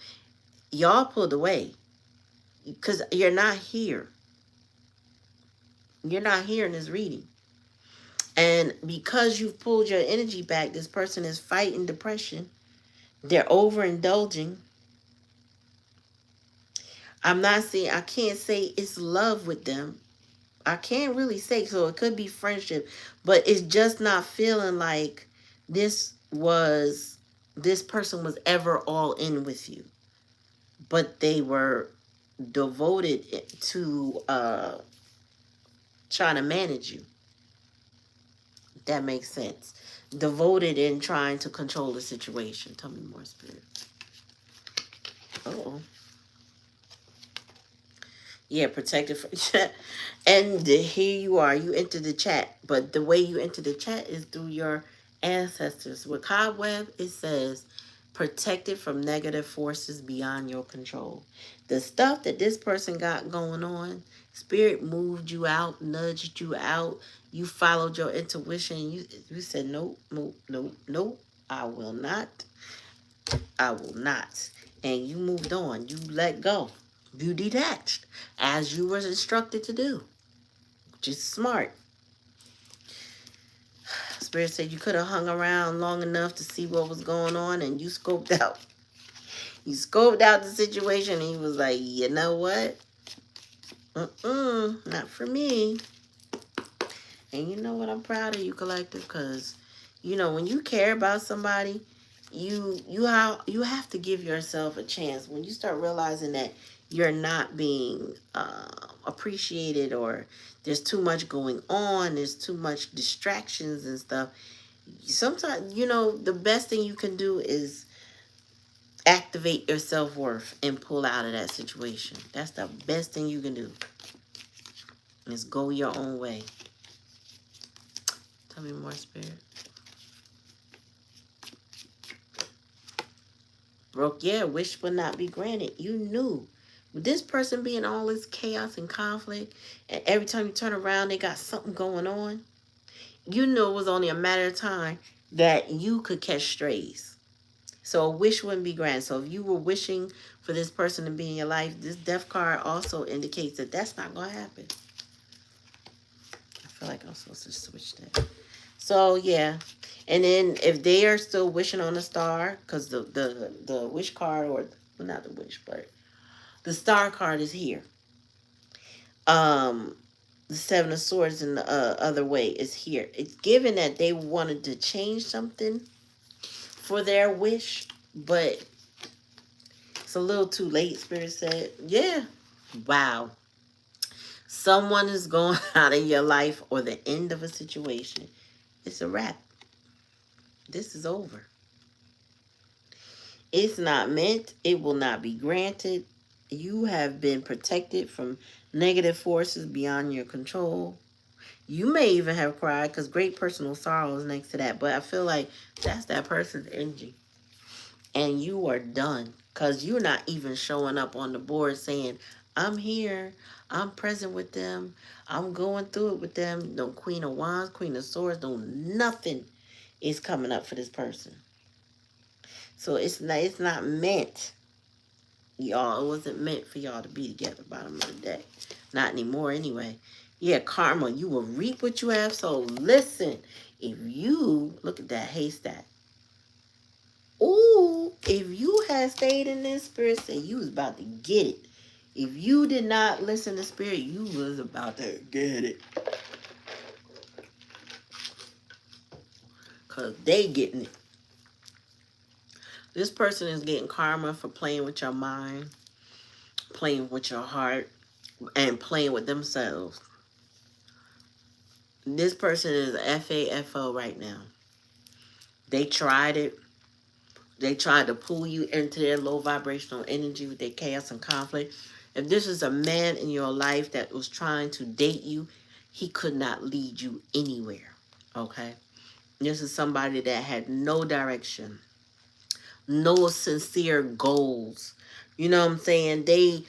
Y'all pulled away because you're not here. You're not here in this reading. And because you've pulled your energy back, this person is fighting depression. They're overindulging. I can't say it's love with them. I can't really say, so it could be friendship, but it's just not feeling like this was this person was ever all in with you, but they were devoted to trying to manage you. That makes sense. Devoted in trying to control the situation. Tell me more, spirit. Oh, yeah, protected from and here you are. You enter the chat, but the way you enter the chat is through your ancestors. With Cobweb, it says protected from negative forces beyond your control. The stuff that this person got going on, spirit moved you out, nudged you out. You followed your intuition. You said nope, nope, nope, nope. I will not. I will not. And you moved on. You let go. You detached as you were instructed to do, which is smart. Spirit said you could have hung around long enough to see what was going on, and you scoped out. You scoped out the situation, and he was like, you know what? Not for me. And you know what? I'm proud of you, collective, because when you care about somebody, you have to give yourself a chance. When you start realizing that you're not being appreciated, or there's too much going on, there's too much distractions and stuff. Sometimes the best thing you can do is activate your self-worth and pull out of that situation. That's the best thing you can do, is go your own way. Tell me more, spirit. Broke, yeah, wish would not be granted. You knew. With this person being all this chaos and conflict, and every time you turn around, they got something going on, you knew it was only a matter of time that you could catch strays. So a wish wouldn't be granted. So if you were wishing for this person to be in your life, this death card also indicates that that's not going to happen. I feel like I'm supposed to switch that. So yeah, and then if they are still wishing on a star, because the wish card, or well, not the wish, but the star card is here. Um, the Seven of Swords in the other way is here. It's given that they wanted to change something for their wish, but it's a little too late. Spirit said, yeah, wow. Someone is going out of your life, or the end of a situation. It's a wrap. This is over. It's not meant. It will not be granted. You have been protected from negative forces beyond your control. You may even have cried because great personal sorrow is next to that. But I feel like that's that person's energy. And you are done because you're not even showing up on the board saying, I'm here, I'm present with them, I'm going through it with them. No Queen of Wands, Queen of Swords, no nothing is coming up for this person. So it's not meant, y'all. It wasn't meant for y'all to be together bottom of the day. Not anymore anyway. Yeah, karma, you will reap what you have. So listen, if you look at that haystack. Ooh, if you had stayed in this spirit, say you was about to get it. If you did not listen to spirit, you was about to get it. Cause they getting it. This person is getting karma for playing with your mind, playing with your heart, and playing with themselves. This person is FAFO right now. They tried it. They tried to pull you into their low vibrational energy with their chaos and conflict. If this is a man in your life that was trying to date you, he could not lead you anywhere. Okay? This is somebody that had no direction, no sincere goals. You know what I'm saying? They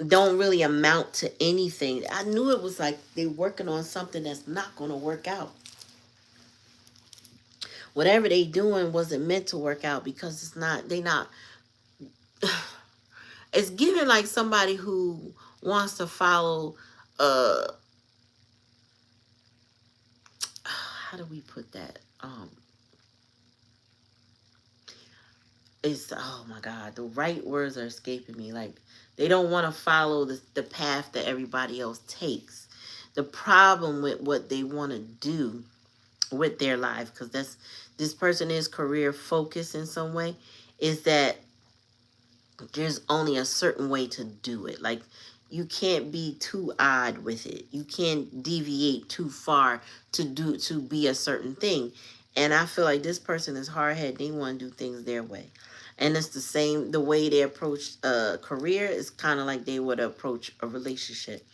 don't really amount to anything. I knew it was like they working on something that's not going to work out. Whatever they doing wasn't meant to work out because it's not, they not, it's given like somebody who wants to follow, uh, how do we put that? It's, oh my God, the right words are escaping me. Like, they don't want to follow the path that everybody else takes. The problem with what they want to do with their life, because this person is career focused in some way, is that there's only a certain way to do it. Like, you can't be too odd with it. You can't deviate too far to be a certain thing. And I feel like this person is hard headed. They want to do things their way. And it's the same, the way they approach a career is kind of like they would approach a relationship.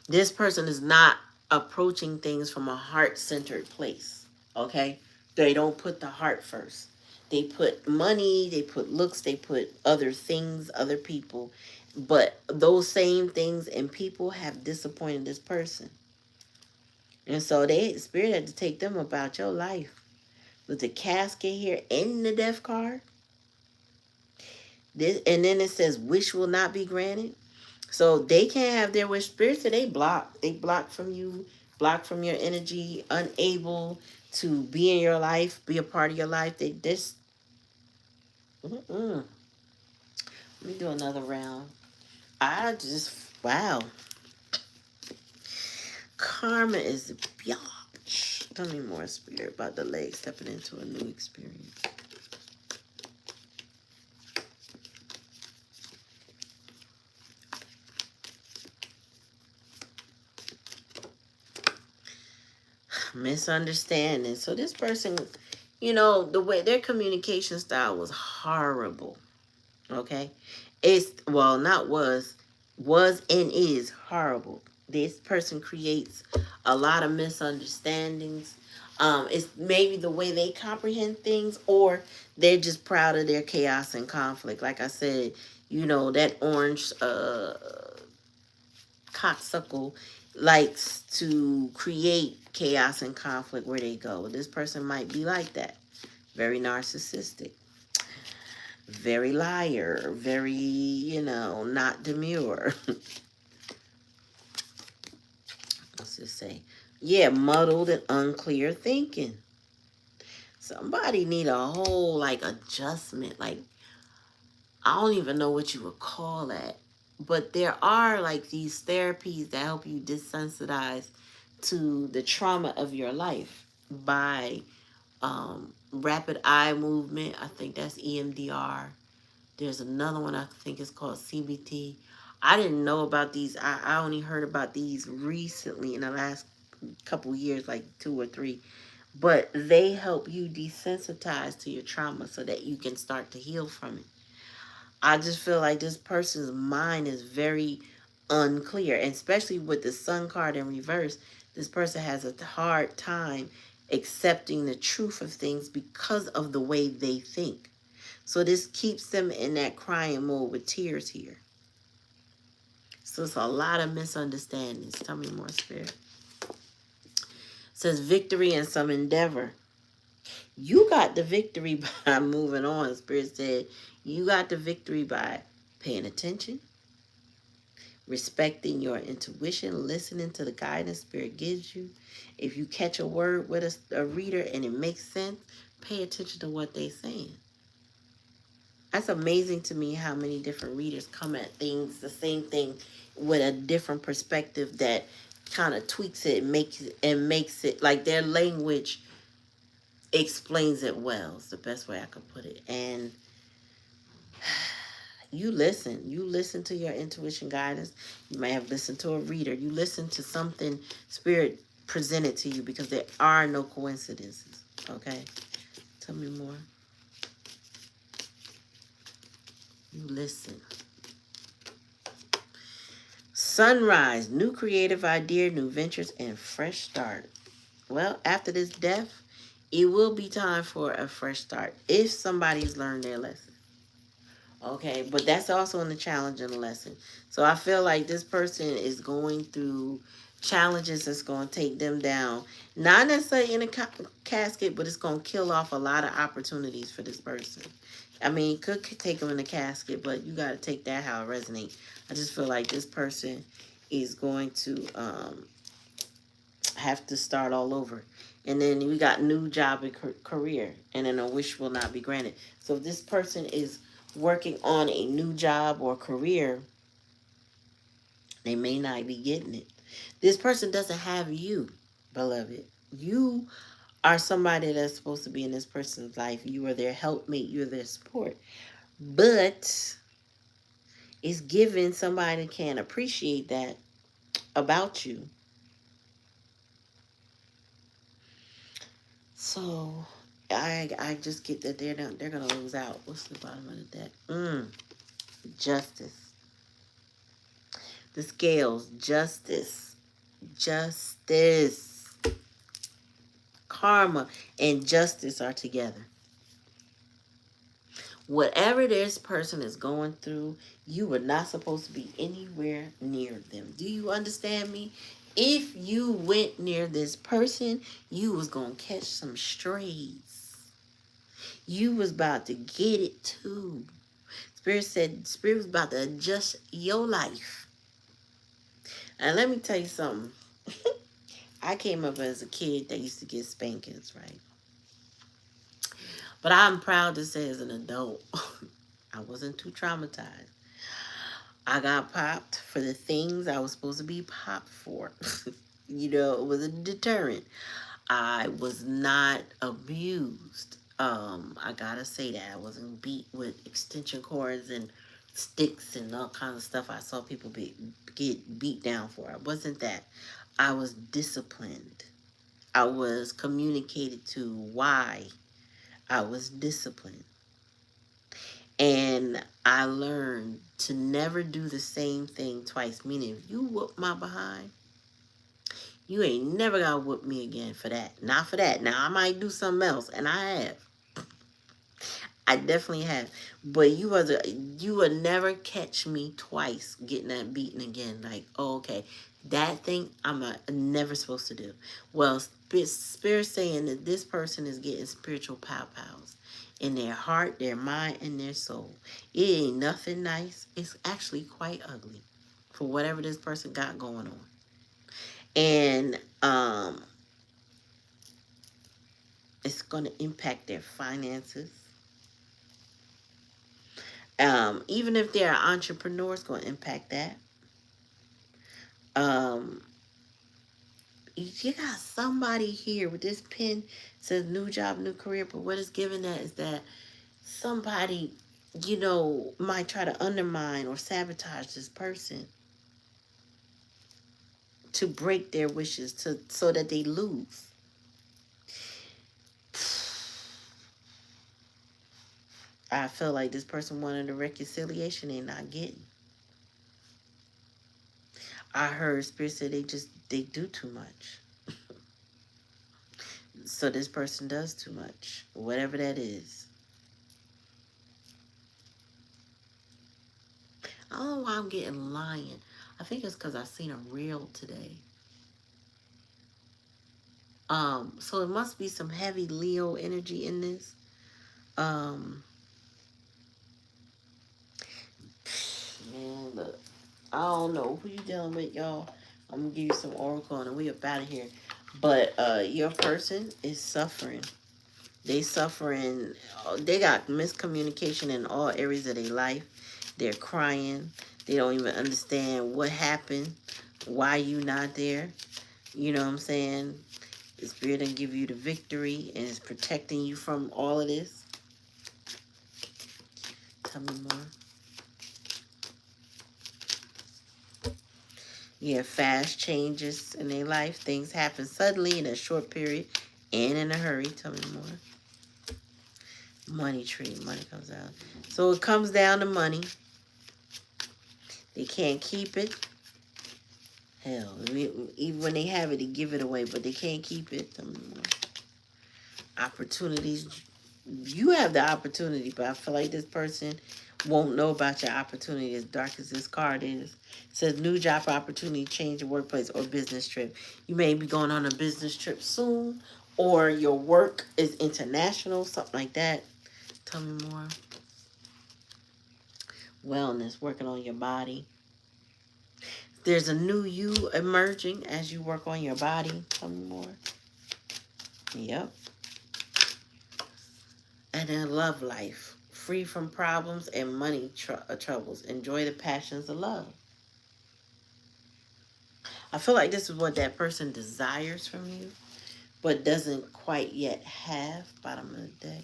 This person is not approaching things from a heart-centered place. Okay? They don't put the heart first. They put money, they put looks, they put other things, other people. But those same things and people have disappointed this person. And so spirit had to take them about your life. With the casket here and the death card. This, and then it says wish will not be granted. So they can't have their wish. Spirit said they block. They block from you, block from your energy, unable to be in your life, be a part of your life. They just. Let me do another round. I just, wow. Karma is a biatch. Tell me more, spirit, about the leg stepping into a new experience. Misunderstanding. So this person, the way their communication style was horrible. Okay? It's, well, not was and is horrible. This person creates a lot of misunderstandings. It's maybe the way they comprehend things, or they're just proud of their chaos and conflict. Like I said, that orange cocksuckle likes to create chaos and conflict where they go. This person might be like that. Very narcissistic. Very liar. Very, not demure. Let's just say. Yeah, muddled and unclear thinking. Somebody need a whole, like, adjustment. Like, I don't even know what you would call that. But there are, like, these therapies that help you desensitize to the trauma of your life by rapid eye movement. I think that's EMDR. There's another one I think is called CBT. I didn't know about these. I only heard about these recently in the last couple years, like 2 or 3. But they help you desensitize to your trauma so that you can start to heal from it. I just feel like this person's mind is very unclear, and especially with the sun card in reverse. This person has a hard time accepting the truth of things because of the way they think. So this keeps them in that crying mode with tears here. So it's a lot of misunderstandings. Tell me more, Spirit. It says victory and some endeavor. You got the victory by moving on. Spirit said you got the victory by paying attention, respecting your intuition, listening to the guidance Spirit gives you. If you catch a word with a reader and it makes sense, pay attention to what they're saying. That's amazing to me how many different readers come at things, the same thing, with a different perspective that kind of tweaks it and makes it like their language explains it well. It's the best way I could put it. And you listen to your intuition guidance. You may have listened to a reader. You listen to something Spirit presented to you, because there are no coincidences. Okay? Tell me more. You listen. Sunrise, new creative idea, new ventures, and fresh start. Well, after this death, it will be time for a fresh start if somebody's learned their lesson. Okay, but that's also in the challenge and the lesson. So I feel like this person is going through challenges that's going to take them down. Not necessarily in a casket, but it's going to kill off a lot of opportunities for this person. I mean, it could take them in a casket, but you got to take that how it resonates. I just feel like this person is going to have to start all over. And then we got new job and career, and then a wish will not be granted. So if this person is working on a new job or career, they may not be getting it. This person doesn't have you, beloved. You are somebody that's supposed to be in this person's life. You are their helpmate. You're their support. But it's given somebody that can appreciate that about you. So I just get that they're gonna lose out. What's the bottom of the deck? Justice. The scales. Justice. Justice. Karma and justice are together. Whatever this person is going through, you were not supposed to be anywhere near them. Do you understand me? If you went near this person, you was going to catch some strays. You was about to get it too. Spirit said Spirit was about to adjust your life. And let me tell you something. I came up as a kid that used to get spankings, right? But I'm proud to say as an adult, I wasn't too traumatized. I got popped for the things I was supposed to be popped for. It was a deterrent. I was not abused. I gotta say that I wasn't beat with extension cords and sticks and all kinds of stuff I saw people get beat down for. I wasn't that. I was disciplined. I was communicated to why I was disciplined. And I learned to never do the same thing twice. Meaning, if you whoop my behind, you ain't never gonna whoop me again for that. Not for that. Now, I might do something else, and I have. I definitely have. But you will never catch me twice getting that beaten again. Like, oh, okay, that thing I'm never supposed to do. Well, Spirit saying that this person is getting spiritual pow-pows in their heart, their mind, and their soul. It ain't nothing nice. It's actually quite ugly for whatever this person got going on. And it's going to impact their finances. Even if they're an entrepreneur, it's going to impact that. Um, you got somebody here with this pen says new job, new career, but what it's giving that is that somebody, might try to undermine or sabotage this person to break their wishes so that they lose. I feel like this person wanted a reconciliation they're not getting. I heard Spirit say they do too much. So this person does too much, whatever that is. I don't know why I'm getting lion. I think it's because I seen a reel today. So it must be some heavy Leo energy in this. Um, Man, look, I don't know who you dealing with, y'all. I'm gonna give you some oracle and we up out of here. But your person is suffering. They suffering. They got miscommunication in all areas of their life. They're crying. They don't even understand what happened, why you not there. You know what I'm saying? The spirit didn't give you the victory and is protecting you from all of this. Tell me more. Yeah, fast changes in their life. Things happen suddenly in a short period and in a hurry. Tell me more. Money tree. Money comes out. So it comes down to money. They can't keep it. Hell, even when they have it, they give it away, but they can't keep it. Tell me more. Opportunities. You have the opportunity, but I feel like this person won't know about your opportunity as dark as this card is. It says new job opportunity, change your workplace or business trip. You may be going on a business trip soon, or your work is international, something like that. Tell me more. Wellness, working on your body. There's a new you emerging as you work on your body. Tell me more. Yep. And then love life. Free from problems and money troubles. Enjoy the passions of love. I feel like this is what that person desires from you, but doesn't quite yet have. Bottom of the day.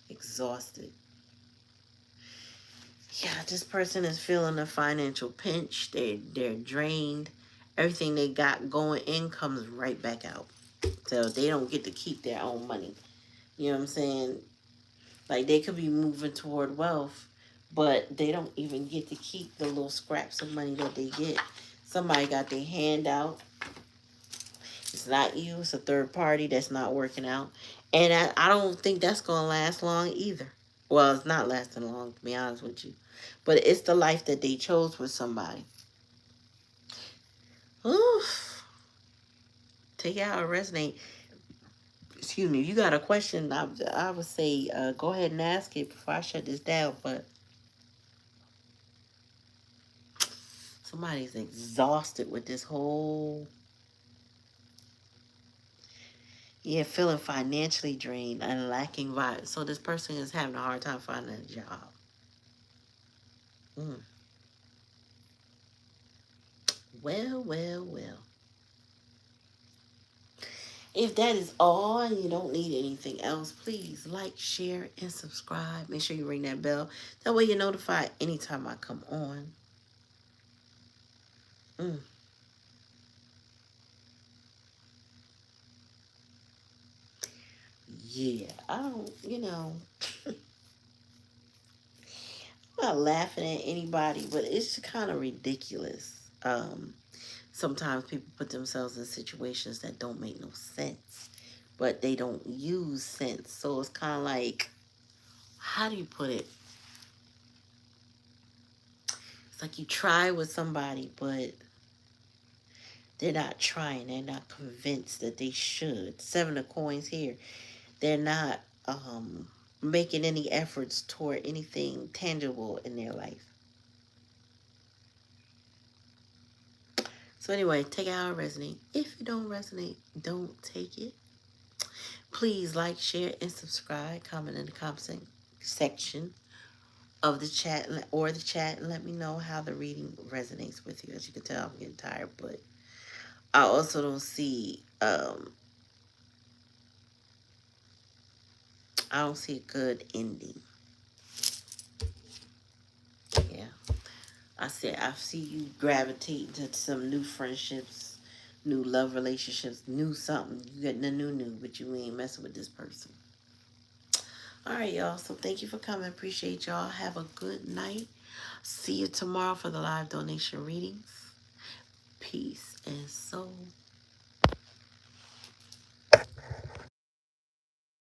Exhausted. Yeah, this person is feeling a financial pinch. They're drained. Everything they got going in comes right back out. So they don't get to keep their own money. You know what I'm saying? Like they could be moving toward wealth, but they don't even get to keep the little scraps of money that they get. Somebody got their hand out. It's not you, it's a third party that's not working out. And I don't think that's going to last long either. Well, it's not lasting long, to be honest with you. But it's the life that they chose with somebody. Oof. Take it out and resonate. Excuse me, if you got a question, I would say go ahead and ask it before I shut this down. But somebody's exhausted with this whole, yeah, feeling financially drained and lacking vibe. So this person is having a hard time finding a job. Mm. Well, well, well. If that is all and you don't need anything else, please like, share, and subscribe. Make sure you ring that bell. That way you're notified anytime I come on. Mm. Yeah, I don't, I'm not laughing at anybody, but it's kind of ridiculous. Sometimes people put themselves in situations that don't make no sense, but they don't use sense. So it's kind of like, how do you put it? It's like you try with somebody, but they're not trying. They're not convinced that they should. Seven of coins here. They're not making any efforts toward anything tangible in their life. So anyway, take it how it resonates. If you don't resonate, don't take it. Please like, share, and subscribe. Comment in the comment section of the chat or the chat and let me know how the reading resonates with you. As you can tell, I'm getting tired, but I also don't see I don't see a good ending. Yeah. I see you gravitate to some new friendships, new love relationships, new something. You getting a new, but you ain't messing with this person. All right, y'all. So thank you for coming. Appreciate y'all. Have a good night. See you tomorrow for the live donation readings. Peace and soul.